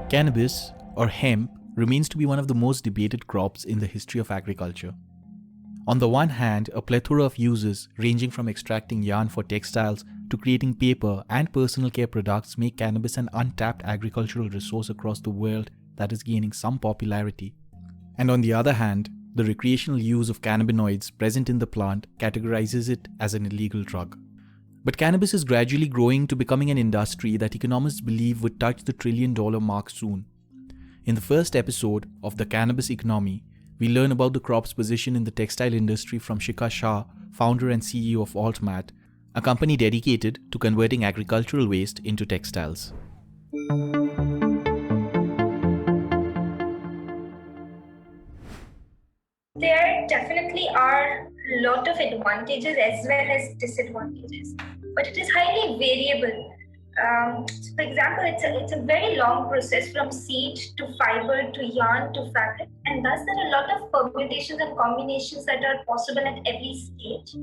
Cannabis, or hemp, remains to be one of the most debated crops in the history of agriculture. On the one hand, a plethora of uses ranging from extracting yarn for textiles to creating paper and personal care products make cannabis an untapped agricultural resource across the world that is gaining some popularity. And on the other hand, the recreational use of cannabinoids present in the plant categorizes it as an illegal drug. But cannabis is gradually growing to becoming an industry that economists believe would touch the $1 trillion mark soon. In the first episode of The Cannabis Economy, we learn about the crop's position in the textile industry from Shikha Shah, founder and CEO of AltMat, a company dedicated to converting agricultural waste into textiles. There definitely are a lot of advantages as well as disadvantages, but it is highly variable. So for example, it's a very long process from seed to fiber to yarn to fabric, and thus there are a lot of permutations and combinations that are possible at every stage.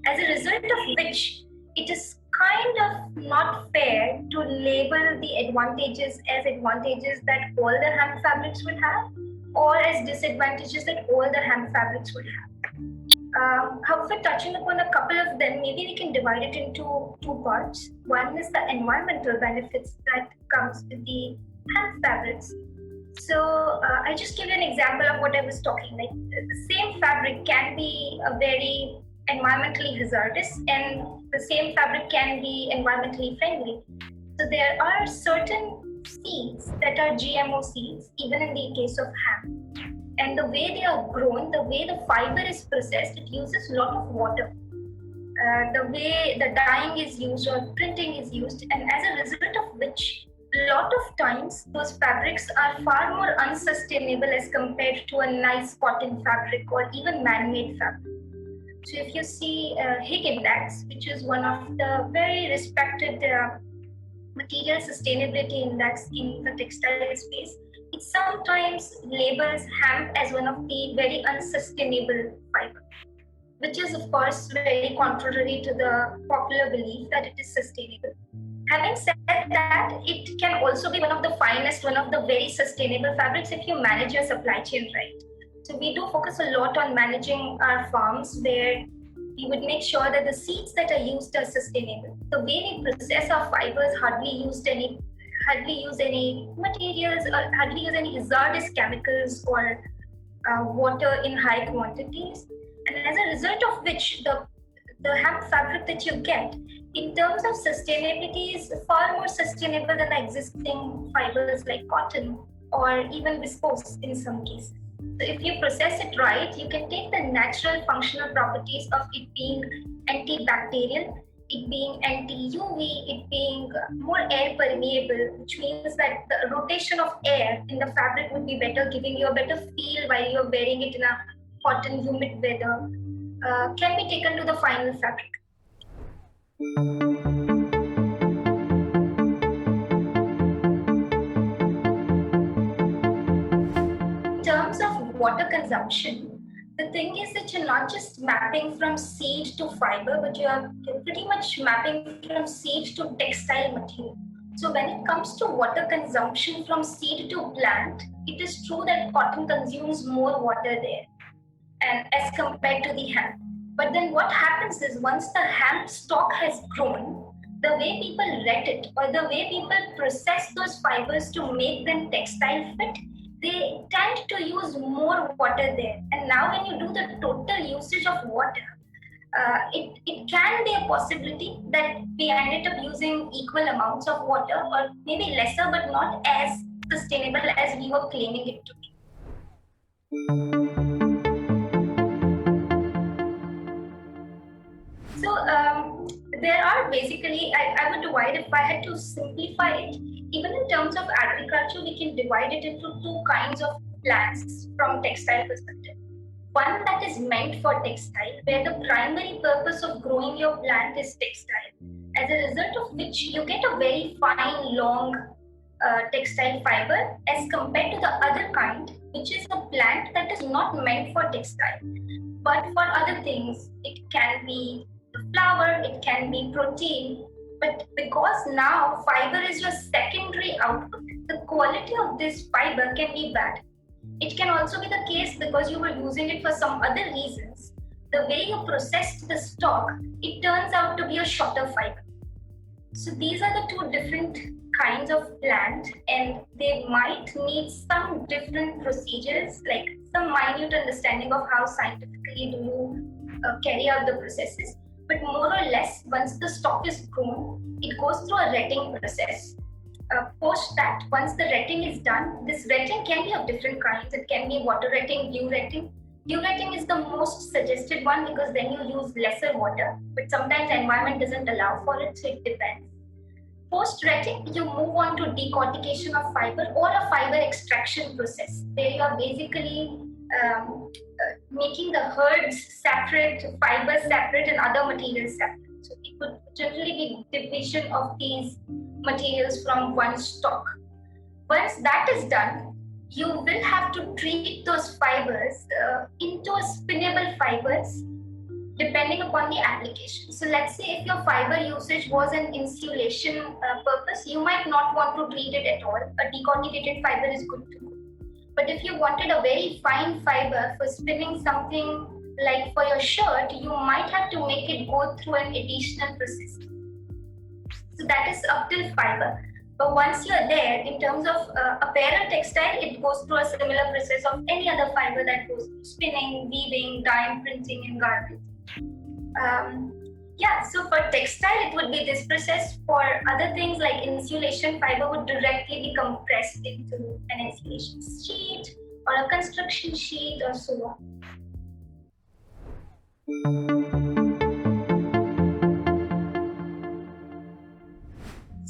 As a result of which, it is kind of not fair to label the advantages as advantages that all the hemp fabrics would have, or as disadvantages that all the hemp fabrics would have. However, touching upon a couple of them, maybe we can divide it into two parts. One is the environmental benefits that comes with the hemp fabrics. So I just give you an example of what I was talking. Like the same fabric can be a very environmentally hazardous, and the same fabric can be environmentally friendly. So there are certain seeds that are GMO seeds, even in the case of hemp. And the way they are grown, the way the fiber is processed, it uses a lot of water. The way the dyeing is used or printing is used, and as a result of which, a lot of times those fabrics are far more unsustainable as compared to a nice cotton fabric or even man-made fabric. So if you see Higg Index, which is one of the very respected material sustainability index in the textile space, it sometimes labels hemp as one of the very unsustainable fiber, which is of course very contrary to the popular belief that it is sustainable. Having said that, it can also be one of the finest, one of the very sustainable fabrics if you manage your supply chain right. So we do focus a lot on managing our farms, where we would make sure that the seeds that are used are sustainable. The way we process our fibers hardly use any materials or hardly use any hazardous chemicals or water in high quantities. And as a result of which, the hemp fabric that you get, in terms of sustainability, is far more sustainable than the existing fibers like cotton or even viscose in some cases. So if you process it right, you can take the natural functional properties of it being antibacterial, it being anti-UV, it being more air permeable, which means that the rotation of air in the fabric would be better, giving you a better feel while you're wearing it in a hot and humid weather, can be taken to the final fabric. In terms of water consumption, the thing is that you're not just mapping from seed to fiber, but you're pretty much mapping from seed to textile material. So when it comes to water consumption from seed to plant, it is true that cotton consumes more water there and as compared to the hemp. But then what happens is, once the hemp stock has grown, the way people ret it or the way people process those fibers to make them textile fit, they tend to use more water there. And now when you do the total usage of water, it can be a possibility that we ended up using equal amounts of water, or maybe lesser, but not as sustainable as we were claiming it to be. So there are basically, I would divide, if I had to simplify it, even in terms of agriculture, we can divide it into two kinds of plants from textile perspective. One that is meant for textile, where the primary purpose of growing your plant is textile, as a result of which you get a very fine, long textile fiber, as compared to the other kind, which is a plant that is not meant for textile, but for other things. It can be the flower, it can be protein, but because now fiber is your secondary output, the quality of this fiber can be bad. It can also be the case because you were using it for some other reasons. The way you processed the stock, it turns out to be a shorter fiber. So these are the two different kinds of plant, and they might need some different procedures, like some minute understanding of how scientifically do you carry out the processes. But more or less, once the stock is grown, it goes through a retting process. Post that, once the retting is done, this retting can be of different kinds. It can be water retting, dew retting. Dew retting is the most suggested one because then you use lesser water, but sometimes the environment doesn't allow for it, so it depends. Post retting, you move on to decortication of fiber or a fiber extraction process, where you are basically making the herds separate, fibers separate, and other materials separate. So it would generally be division of these materials from one stock. Once that is done, you will have to treat those fibers into a spinnable fibers depending upon the application. So let's say if your fiber usage was an insulation purpose, you might not want to treat it at all. A decorticated fiber is good to go. But if you wanted a very fine fiber for spinning something like for your shirt, you might have to make it go through an additional process. So that is up till fiber. But once you're there, in terms of apparel textile, it goes through a similar process of any other fiber that goes through spinning, weaving, dyeing, printing, and garmenting. So for textile, it would be this process. For other things like insulation, fiber would directly be compressed into an insulation sheet or a construction sheet or so on.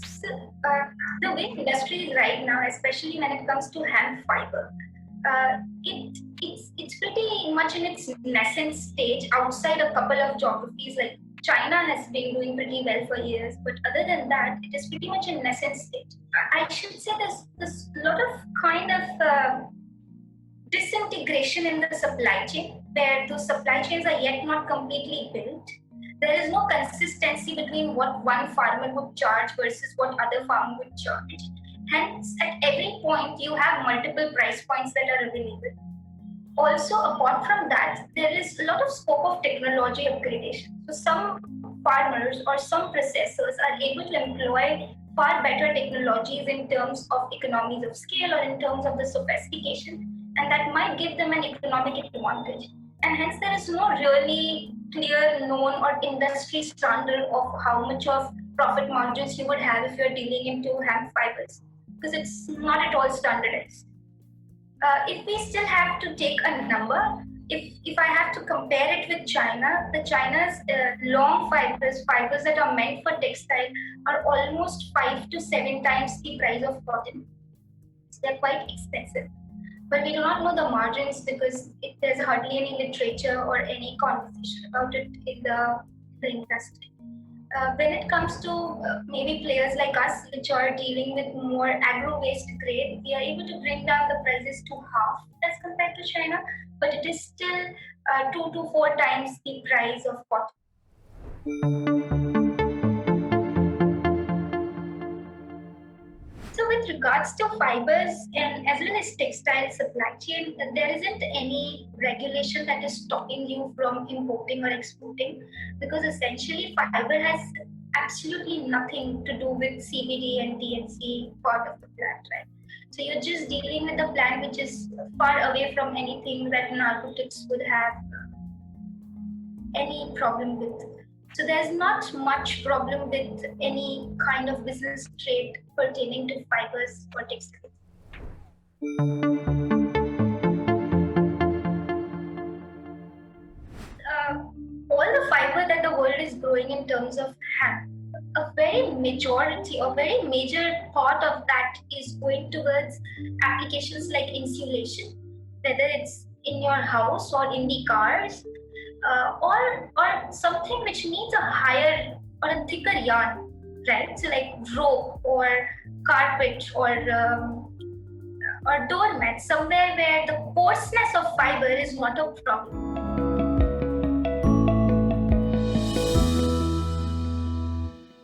So the way industry is right now, especially when it comes to hemp fiber, it's pretty much in its nascent stage outside a couple of geographies. Like China has been doing pretty well for years, but other than that, it is pretty much in nascent stage. I should say there's a lot of kind of disintegration in the supply chain, where those supply chains are yet not completely built. There is no consistency between what one farmer would charge versus what other farmer would charge. Hence, at every point, you have multiple price points that are available. Also, apart from that, there is a lot of scope of technology upgradation. So some farmers or some processors are able to employ far better technologies in terms of economies of scale or in terms of the sophistication, and that might give them an economic advantage. And hence, there is no really clear, known or industry standard of how much of profit margins you would have if you're dealing into hemp fibers, because it's not at all standardized. If we still have to take a number, if I have to compare it with China, China's long fibers that are meant for textile are almost 5 to 7 times the price of cotton. So they're quite expensive. But we do not know the margins because there's hardly any literature or any conversation about it in the industry. When it comes to maybe players like us, which are dealing with more agro-waste grade, we are able to bring down the prices to half as compared to China, but it is still 2 to 4 times the price of cotton. So with regards to fibers and as well as textile supply chain, there isn't any regulation that is stopping you from importing or exporting, because essentially fiber has absolutely nothing to do with CBD and THC part of the plant, right? So you're just dealing with a plant which is far away from anything that narcotics would have any problem with. So there's not much problem with any kind of business trade pertaining to fibers or textiles. All the fiber that the world is growing in terms of hemp, a very majority or very major part of that is going towards applications like insulation, whether it's in your house or in the cars, or something which needs a higher or a thicker yarn, right? So like rope or carpet or doormat, somewhere where the coarseness of fiber is not a problem.